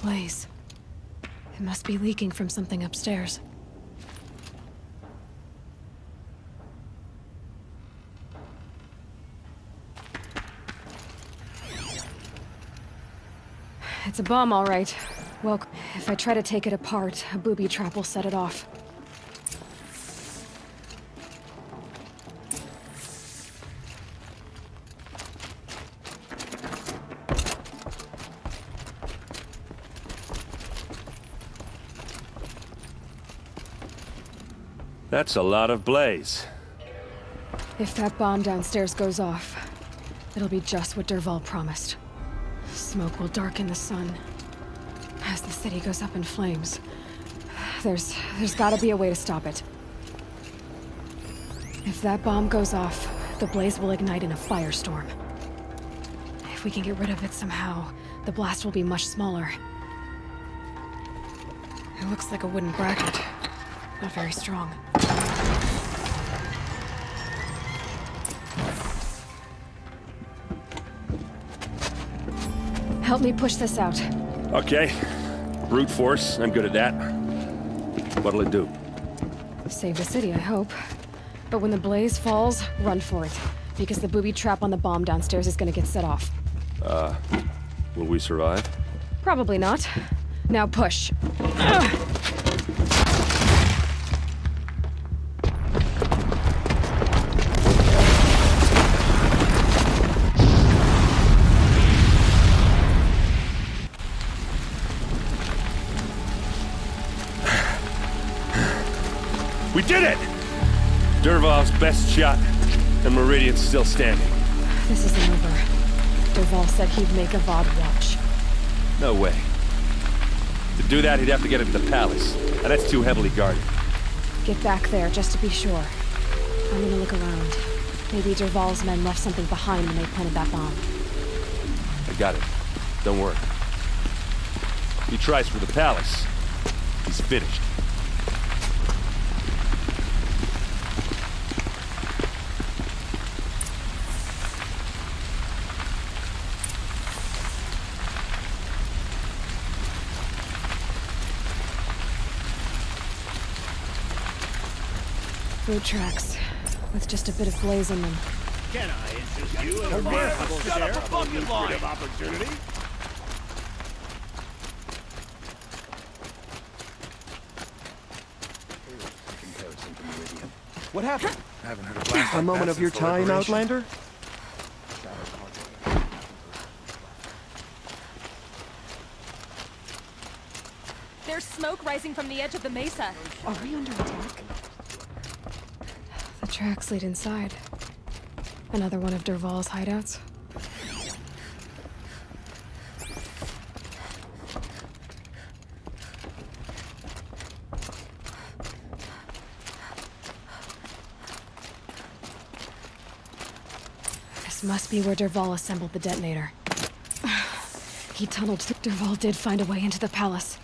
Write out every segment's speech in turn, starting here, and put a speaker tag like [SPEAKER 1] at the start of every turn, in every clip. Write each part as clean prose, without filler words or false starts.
[SPEAKER 1] blaze. It must be leaking from something upstairs. It's a bomb, all right. Well, if I try to take it apart, a booby trap will set it off.
[SPEAKER 2] That's a lot of blaze.
[SPEAKER 1] If that bomb downstairs goes off, it'll be just what Dervahl promised. Smoke will darken the sun. As the city goes up in flames, there's gotta be a way to stop it. If that bomb goes off, the blaze will ignite in a firestorm. If we can get rid of it somehow, the blast will be much smaller. It looks like a wooden bracket. Not very strong. Help me push this out.
[SPEAKER 2] Okay. Brute force, I'm good at that. What'll it do?
[SPEAKER 1] Save the city, I hope. But when the blaze falls, run for it. Because the booby trap on the bomb downstairs is gonna get set off.
[SPEAKER 2] Will we survive?
[SPEAKER 1] Probably not. Now push.
[SPEAKER 2] We did it! Dervahl's best shot, and Meridian's still standing.
[SPEAKER 1] This isn't over. Dervahl said he'd make a Avad watch.
[SPEAKER 2] No way. To do that, he'd have to get into the palace, and that's too heavily guarded.
[SPEAKER 1] Get back there, just to be sure. I'm gonna look around. Maybe Dervahl's men left something behind when they planted that bomb.
[SPEAKER 2] I got it. Don't worry. If he tries for the palace, he's finished.
[SPEAKER 1] Food tracks, with just a bit of blaze in them.
[SPEAKER 3] Can I interest you in a reasonable share of a lucrative opportunity?
[SPEAKER 4] What happened?
[SPEAKER 5] I haven't heard a blast
[SPEAKER 4] A
[SPEAKER 5] like
[SPEAKER 4] moment
[SPEAKER 5] that
[SPEAKER 4] of your
[SPEAKER 5] since the
[SPEAKER 4] time,
[SPEAKER 5] Liberation.
[SPEAKER 4] Outlander?
[SPEAKER 6] There's smoke rising from the edge of the mesa.
[SPEAKER 1] Are we under attack? The tracks lead inside. Another one of Dervahl's hideouts. This must be where Dervahl assembled the detonator. He tunneled. Dervahl did find a way into the palace.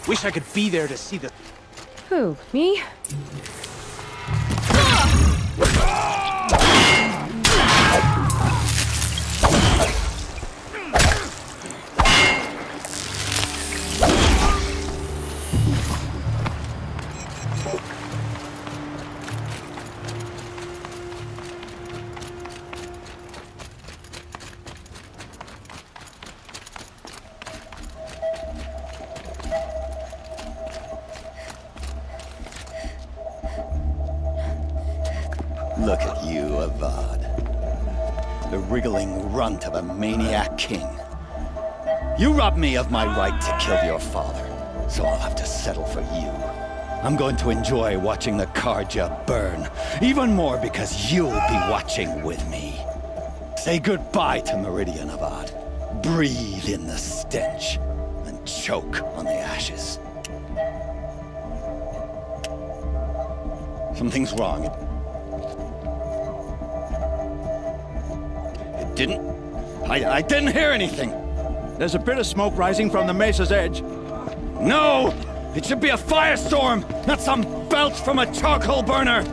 [SPEAKER 4] Wish I could be there to see the...
[SPEAKER 1] Who? Me?
[SPEAKER 5] Look at you, Avad. The wriggling runt of a maniac king. You robbed me of my right to kill your father, so I'll have to settle for you. I'm going to enjoy watching the Carja burn, even more because you'll be watching with me. Say goodbye to Meridian, Avad. Breathe in the stench, and choke on the ashes. Something's wrong. It didn't... I didn't hear anything.
[SPEAKER 4] There's a bit of smoke rising from the mesa's edge.
[SPEAKER 5] No! It should be a firestorm, not some belch from a charcoal burner!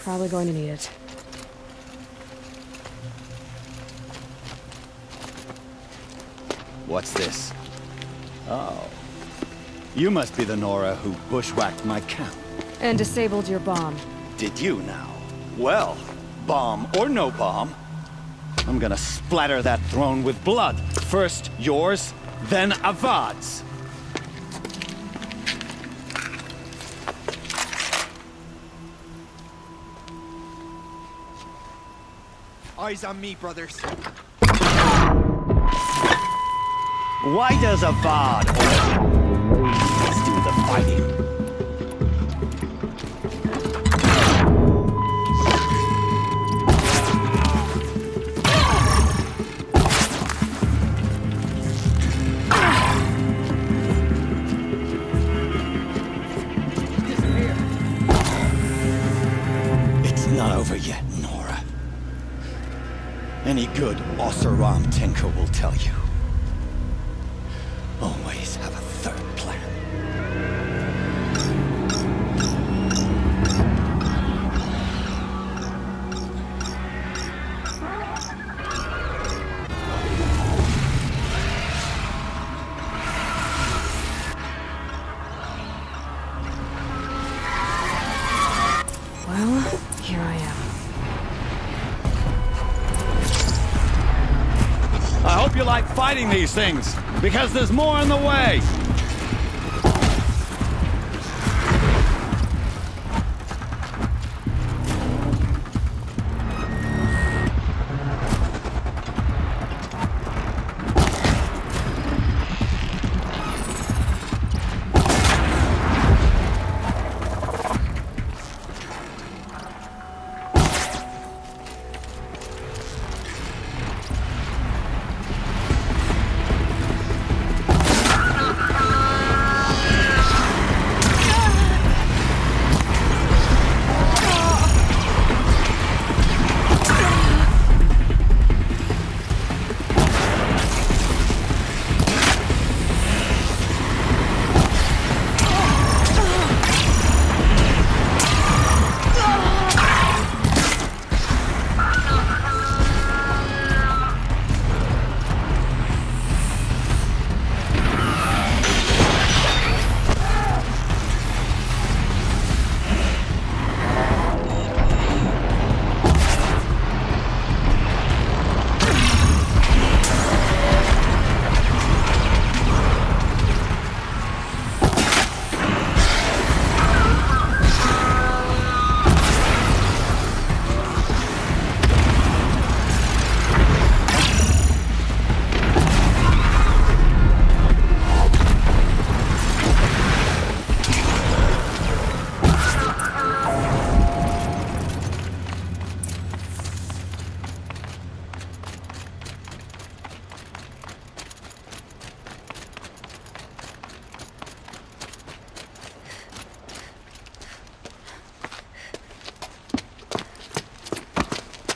[SPEAKER 1] Probably going to need it.
[SPEAKER 5] What's this? Oh. You must be the Nora who bushwhacked my camp.
[SPEAKER 1] And disabled your bomb.
[SPEAKER 5] Did you now? Well, bomb or no bomb, I'm gonna splatter that throne with blood. First yours, then Avad's.
[SPEAKER 4] Eyes on me, brothers.
[SPEAKER 5] Why does Avad always do the fighting? It's not over yet, Nora. Any good Oseram tinker will tell you. Always have a third plan.
[SPEAKER 1] Well, here I am.
[SPEAKER 5] I hope you like fighting these things, because there's more on the way!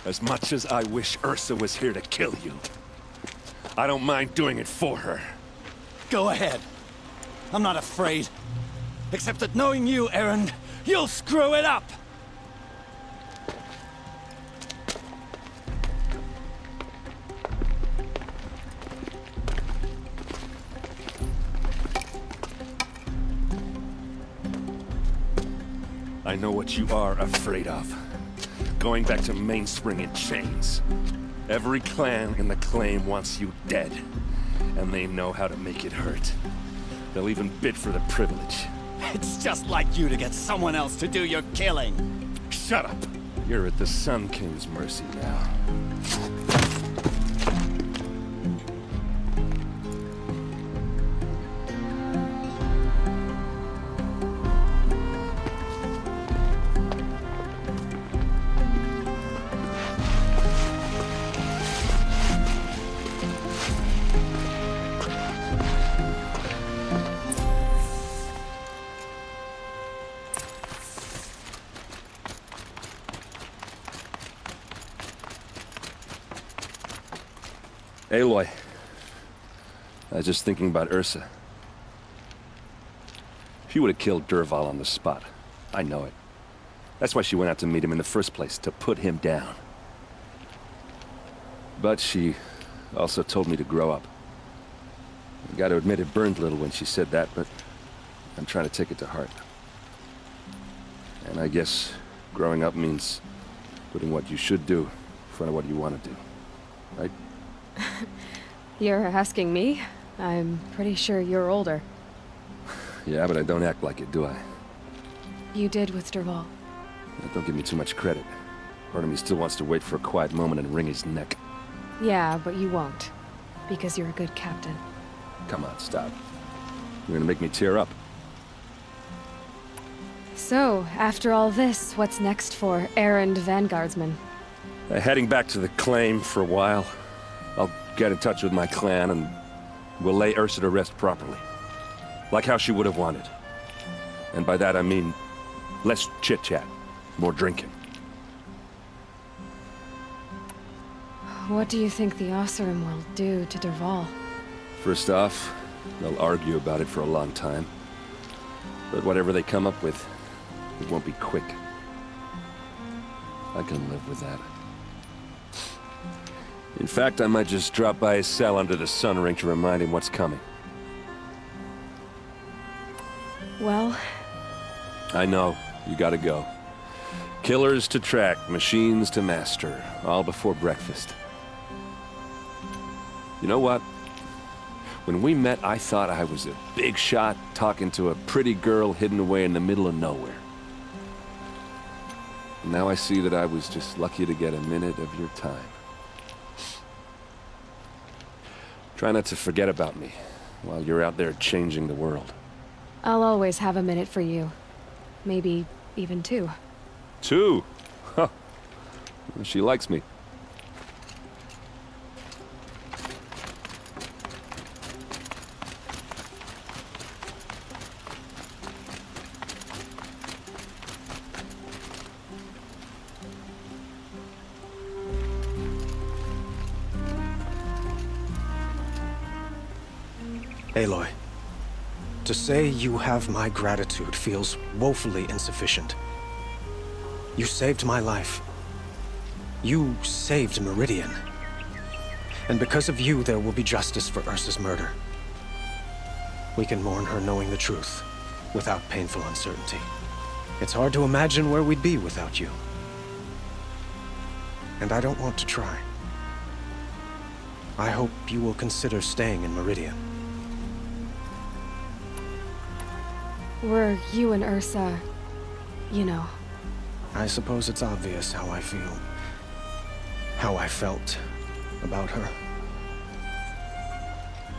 [SPEAKER 2] As much as I wish Ursa was here to kill you, I don't mind doing it for her.
[SPEAKER 5] Go ahead. I'm not afraid. Except that knowing you, Erend, you'll screw it up!
[SPEAKER 2] I know what you are afraid of. Going back to Mainspring in chains. Every clan in the claim wants you dead. And they know how to make it hurt. They'll even bid for the privilege.
[SPEAKER 5] It's just like you to get someone else to do your killing.
[SPEAKER 2] Shut up! You're at the Sun King's mercy now. Aloy, I was just thinking about Ursa. She would have killed Dervahl on the spot. I know it. That's why she went out to meet him in the first place, to put him down. But she also told me to grow up. I gotta admit it burned a little when she said that, but I'm trying to take it to heart. And I guess growing up means putting what you should do in front of what you want to do. Right?
[SPEAKER 1] You're asking me? I'm pretty sure you're older.
[SPEAKER 2] Yeah, but I don't act like it, do I?
[SPEAKER 1] You did with Dervahl.
[SPEAKER 2] Don't give me too much credit. Part of me still wants to wait for a quiet moment and wring his neck.
[SPEAKER 1] Yeah, but you won't. Because you're a good captain.
[SPEAKER 2] Come on, stop. You're gonna make me tear up.
[SPEAKER 1] So, after all this, what's next for Erend Vanguardsman?
[SPEAKER 2] Heading back to the claim for a while. I'll get in touch with my clan and we'll lay Ursa to rest properly. Like how she would have wanted. And by that I mean less chit-chat, more drinking.
[SPEAKER 1] What do you think the Oseram will do to Dervahl?
[SPEAKER 2] First off, they'll argue about it for a long time. But whatever they come up with, it won't be quick. I can live with that. In fact, I might just drop by his cell under the Sun Ring to remind him what's coming.
[SPEAKER 1] Well...
[SPEAKER 2] I know. You gotta go. Killers to track, machines to master. All before breakfast. You know what? When we met, I thought I was a big shot talking to a pretty girl hidden away in the middle of nowhere. And now I see that I was just lucky to get a minute of your time. Try not to forget about me while you're out there changing the world.
[SPEAKER 1] I'll always have a minute for you. Maybe even two.
[SPEAKER 2] Two? Huh. She likes me.
[SPEAKER 7] Aloy, to say you have my gratitude feels woefully insufficient. You saved my life. You saved Meridian. And because of you, there will be justice for Ursa's murder. We can mourn her knowing the truth, without painful uncertainty. It's hard to imagine where we'd be without you. And I don't want to try. I hope you will consider staying in Meridian.
[SPEAKER 1] Were you and Ursa... you know...
[SPEAKER 7] I suppose it's obvious how I feel. How I felt about her.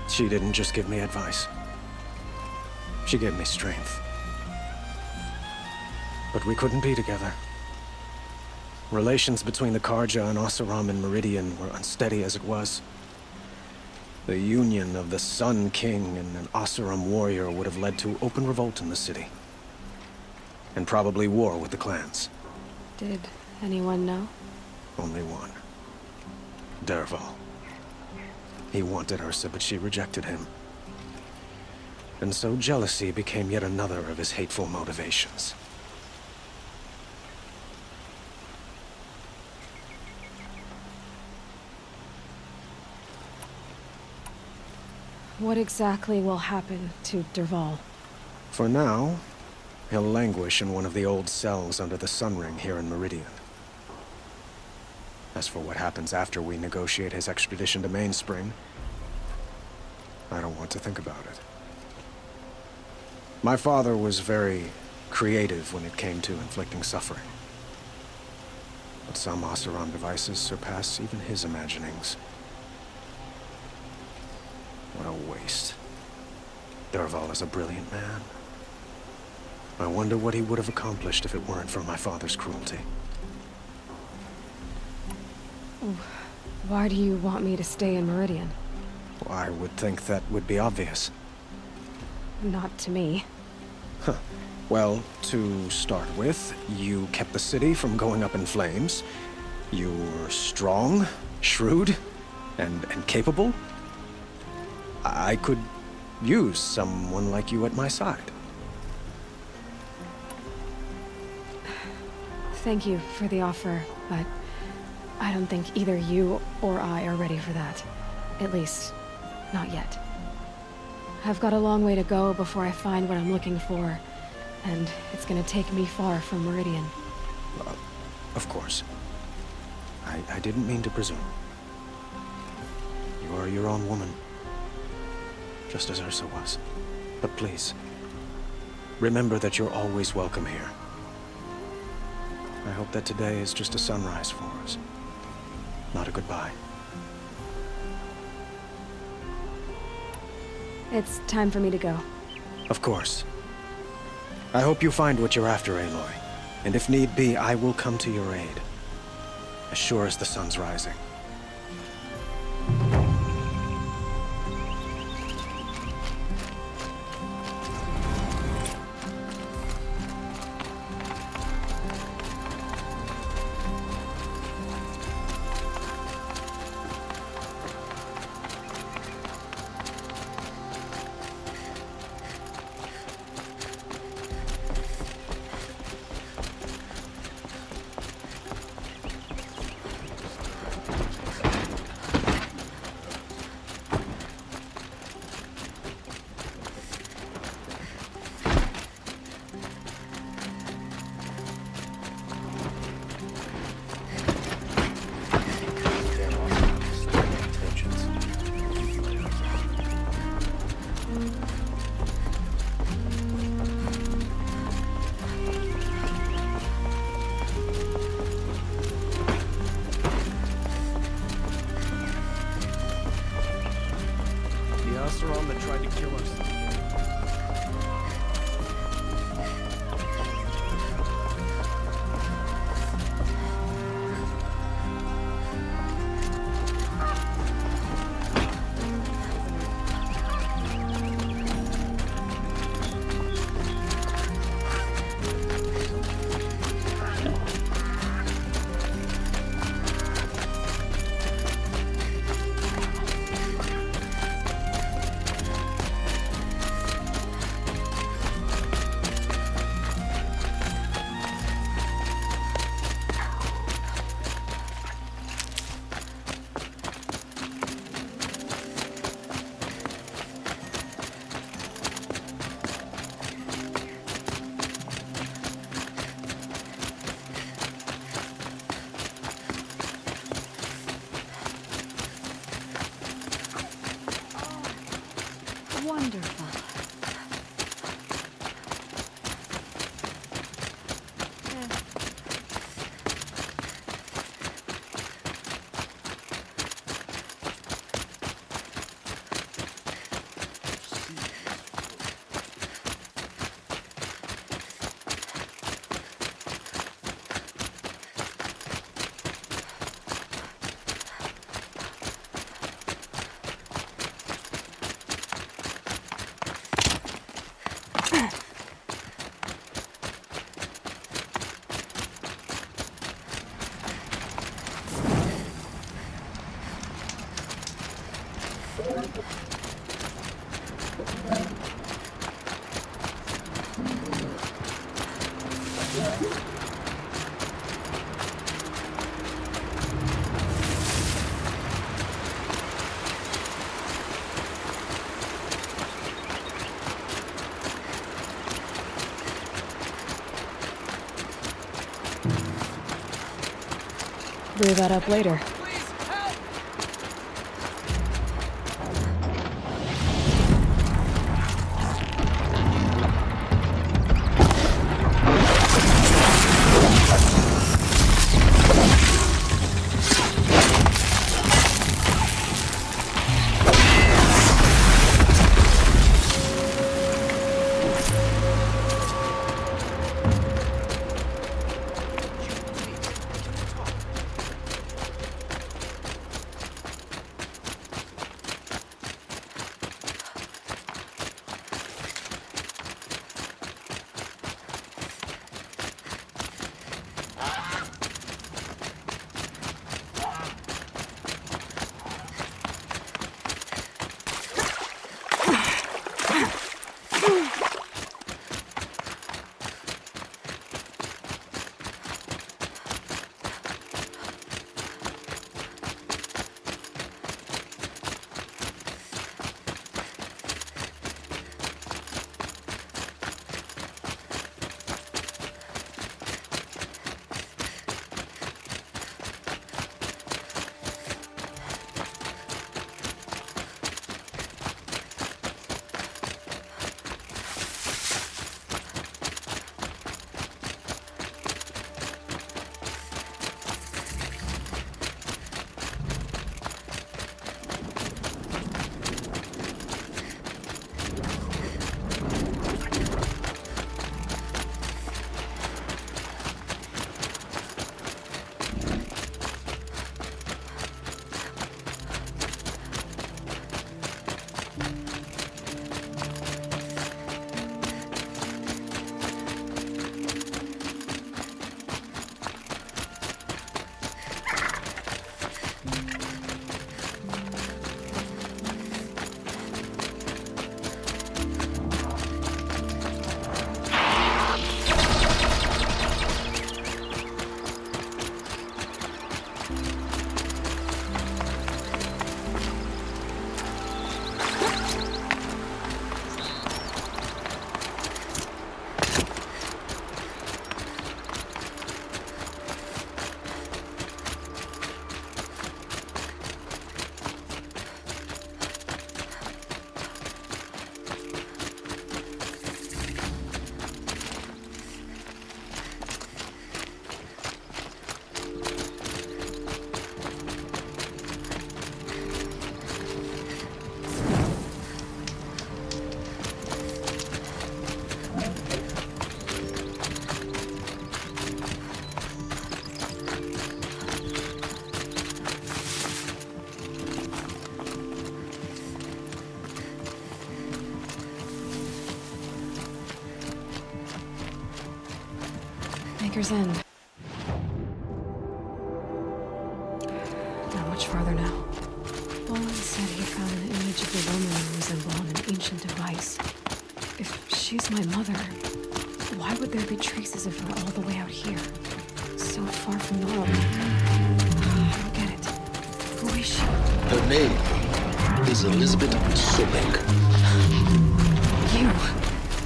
[SPEAKER 7] She didn't just give me advice. She gave me strength. But we couldn't be together. Relations between the Carja and Oseram and Meridian were unsteady as it was. The union of the Sun King and an Oseram warrior would have led to open revolt in the city. And probably war with the clans.
[SPEAKER 1] Did anyone know?
[SPEAKER 7] Only one. Dervahl. He wanted Ursa, but she rejected him. And so jealousy became yet another of his hateful motivations.
[SPEAKER 1] What exactly will happen to Dervahl?
[SPEAKER 7] For now, he'll languish in one of the old cells under the Sun Ring here in Meridian. As for what happens after we negotiate his extradition to Mainspring, I don't want to think about it. My father was very creative when it came to inflicting suffering. But some Oseram devices surpass even his imaginings. What a waste. Dervahl is a brilliant man. I wonder what he would have accomplished if it weren't for my father's cruelty.
[SPEAKER 1] Why do you want me to stay in Meridian?
[SPEAKER 7] I would think that would be obvious.
[SPEAKER 1] Not to me.
[SPEAKER 7] Well, to start with, you kept the city from going up in flames. You were strong, shrewd, and capable. I could use someone like you at my side.
[SPEAKER 1] Thank you for the offer, but I don't think either you or I are ready for that. At least, not yet. I've got a long way to go before I find what I'm looking for, and it's gonna take me far from Meridian.
[SPEAKER 7] Of course. I didn't mean to presume. You are your own woman, just as Ursa was. But please, remember that you're always welcome here. I hope that today is just a sunrise for us, not a goodbye.
[SPEAKER 1] It's time for me to go.
[SPEAKER 7] Of course. I hope you find what you're after, Aloy. And if need be, I will come to your aid. As sure as the sun's rising.
[SPEAKER 3] Oseram that tried to kill us.
[SPEAKER 1] Wonderful. brew that up later. Maker's End. Not much farther now. Olin said he found an image of the woman who resembled an ancient device. If she's my mother, why would there be traces of her all the way out here? So far from Nora. I don't get it. Who is she?
[SPEAKER 8] Her name is Elizabeth Sobek.
[SPEAKER 1] You!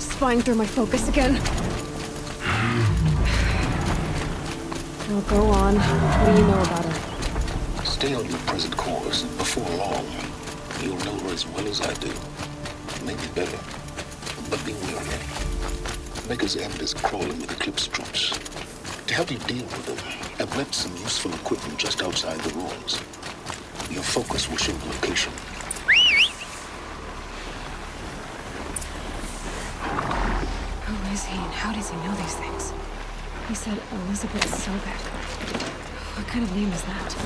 [SPEAKER 1] Spying through my focus again? Well, go on. What do you know about her?
[SPEAKER 8] Stay on your present course. Before long, you'll know her as well as I do. Maybe better. But be wary. Maker's End is crawling with Eclipse troops. To help you deal with them, I've left some useful equipment just outside the ruins. Your focus will show the location.
[SPEAKER 1] Who is he and how does he know these things? He said Elizabeth Sobek. What kind of name is that?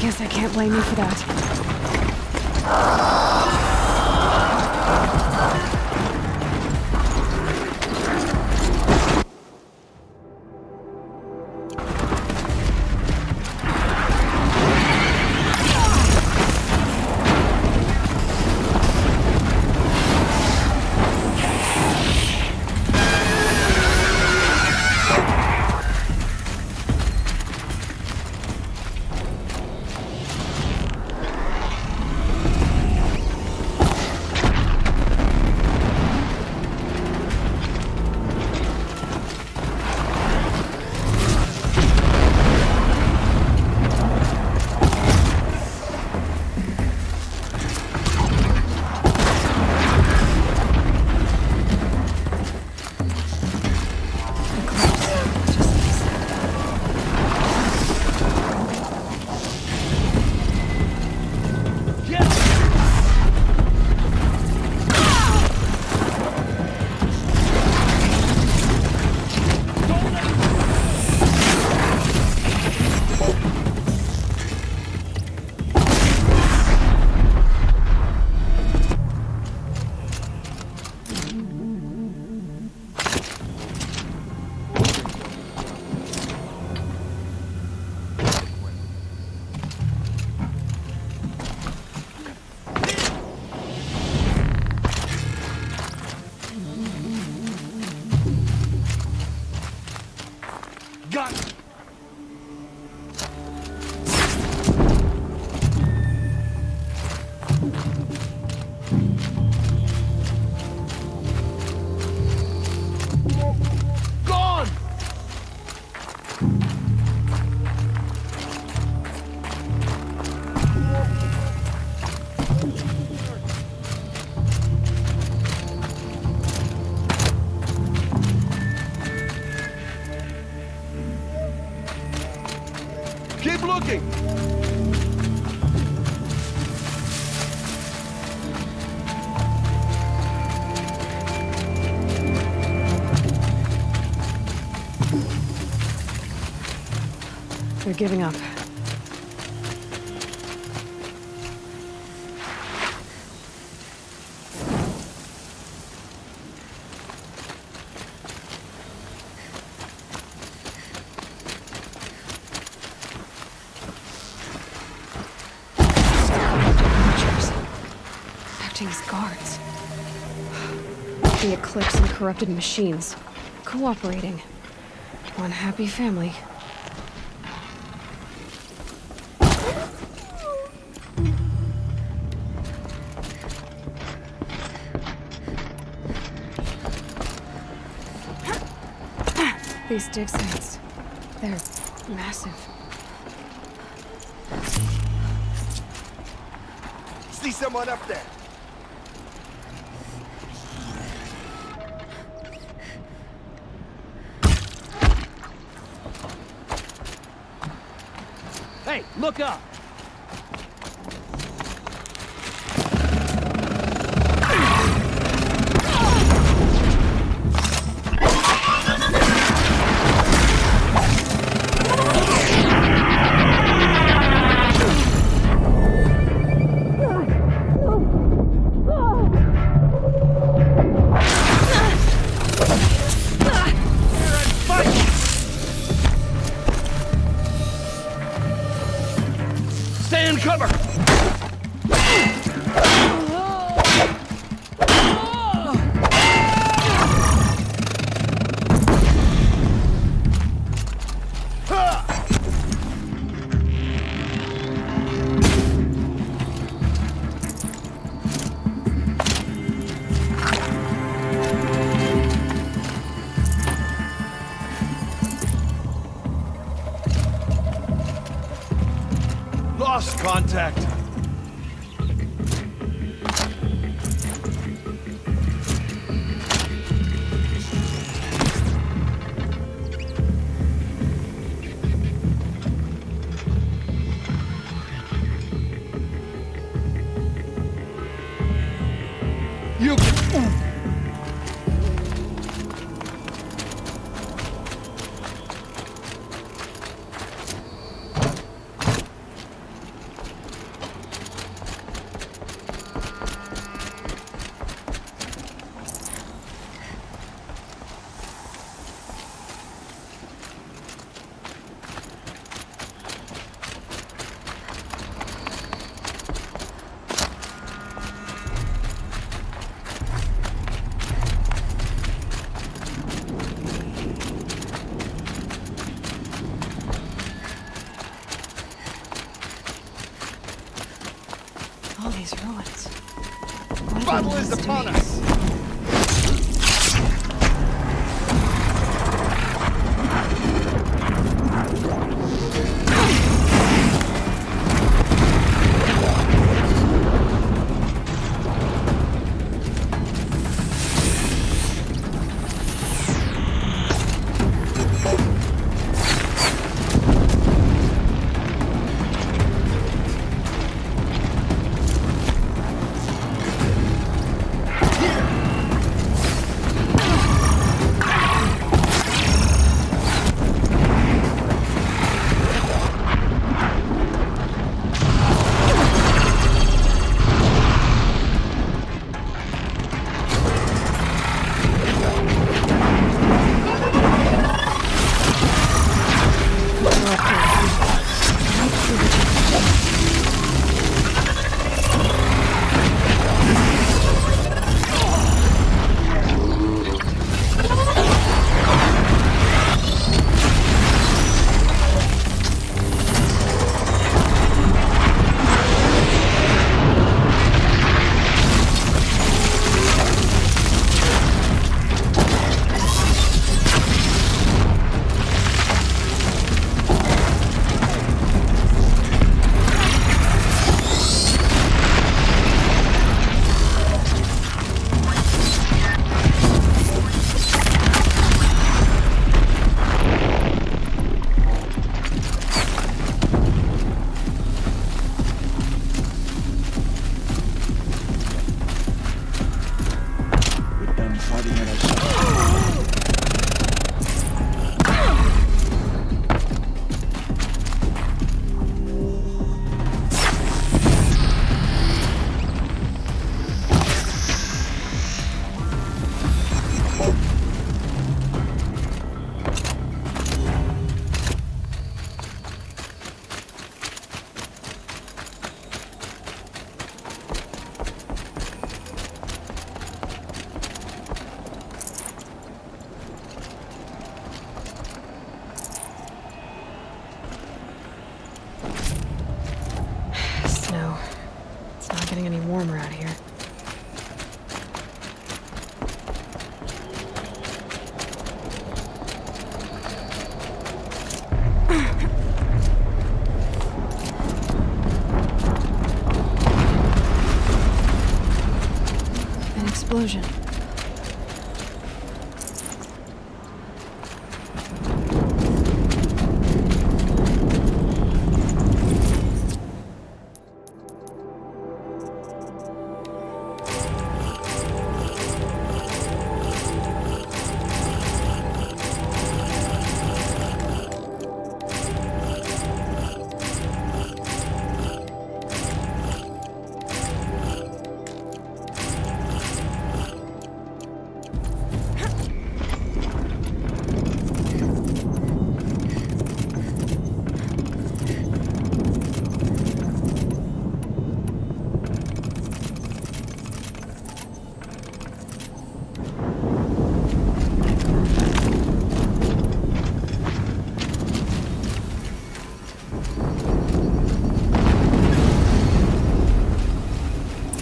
[SPEAKER 1] Guess I can't blame you for that.
[SPEAKER 3] Keep looking!
[SPEAKER 1] They're giving up. Acting as guards. The Eclipse and corrupted machines. Cooperating. One happy family. These dig sites, they're massive.
[SPEAKER 3] See someone up there! Hey, look up! Stay in cover! Lost contact. You...
[SPEAKER 1] All these ruins. What
[SPEAKER 4] Battle
[SPEAKER 1] are
[SPEAKER 4] is
[SPEAKER 1] these
[SPEAKER 4] upon
[SPEAKER 1] doing?
[SPEAKER 4] us!
[SPEAKER 1] Snow. It's not getting any warmer out here. An explosion.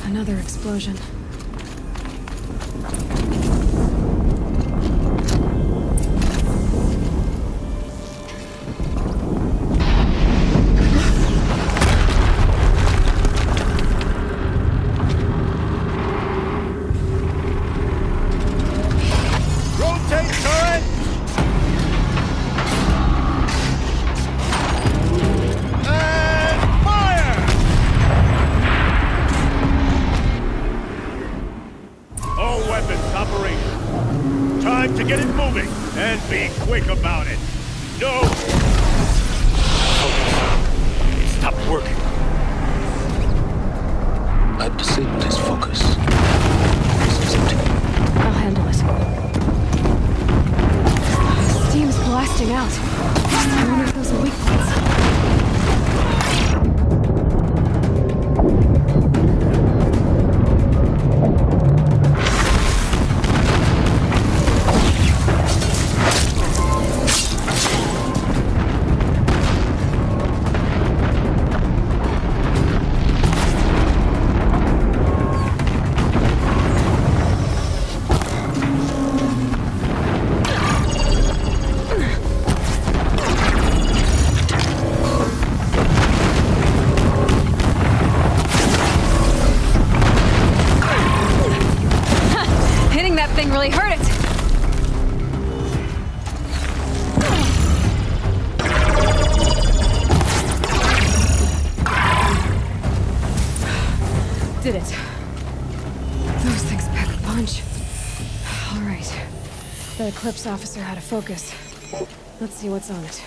[SPEAKER 1] Another explosion.
[SPEAKER 4] Rotate turret! And fire!
[SPEAKER 3] All weapons operational. Time to get it moving, and be quick about it. No!
[SPEAKER 8] Stop working. I disabled his focus. This is empty.
[SPEAKER 1] I'll handle it. Steam's blasting out. I wonder if those are weak points. did it. Those things pack a punch. All right. The Eclipse officer had a focus. Let's see what's on it.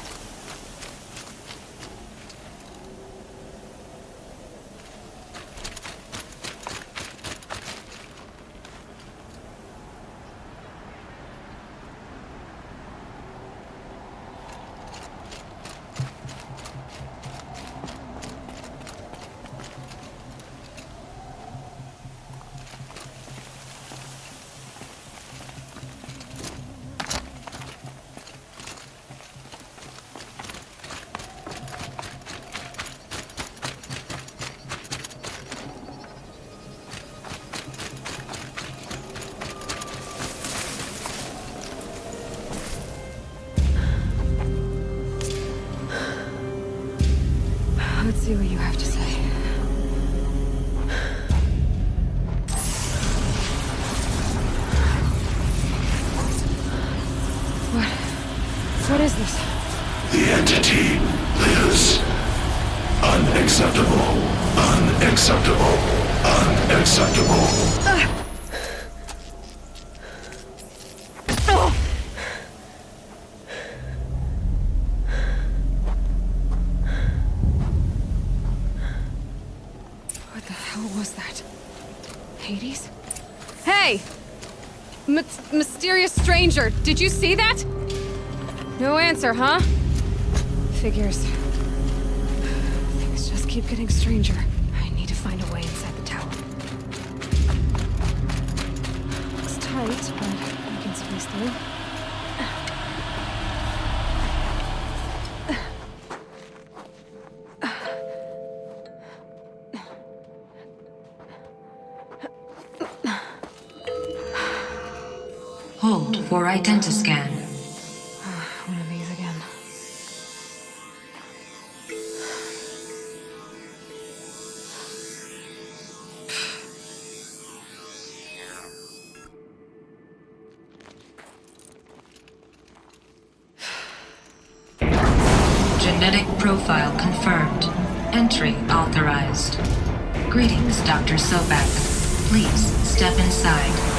[SPEAKER 1] Let's see what you have to say. What is this?
[SPEAKER 9] The entity lives. Unacceptable. Unacceptable. Unacceptable.
[SPEAKER 1] What the hell was that? Hades? Hey! Mysterious stranger, did you see that? No answer, huh? Figures. Things just keep getting stranger. I need to find a way inside the tower. It's tight, but I can squeeze through.
[SPEAKER 10] Hold for identiscan.
[SPEAKER 1] One of these again.
[SPEAKER 10] Genetic profile confirmed. Entry authorized. Greetings, Dr. Sobek. Please step inside.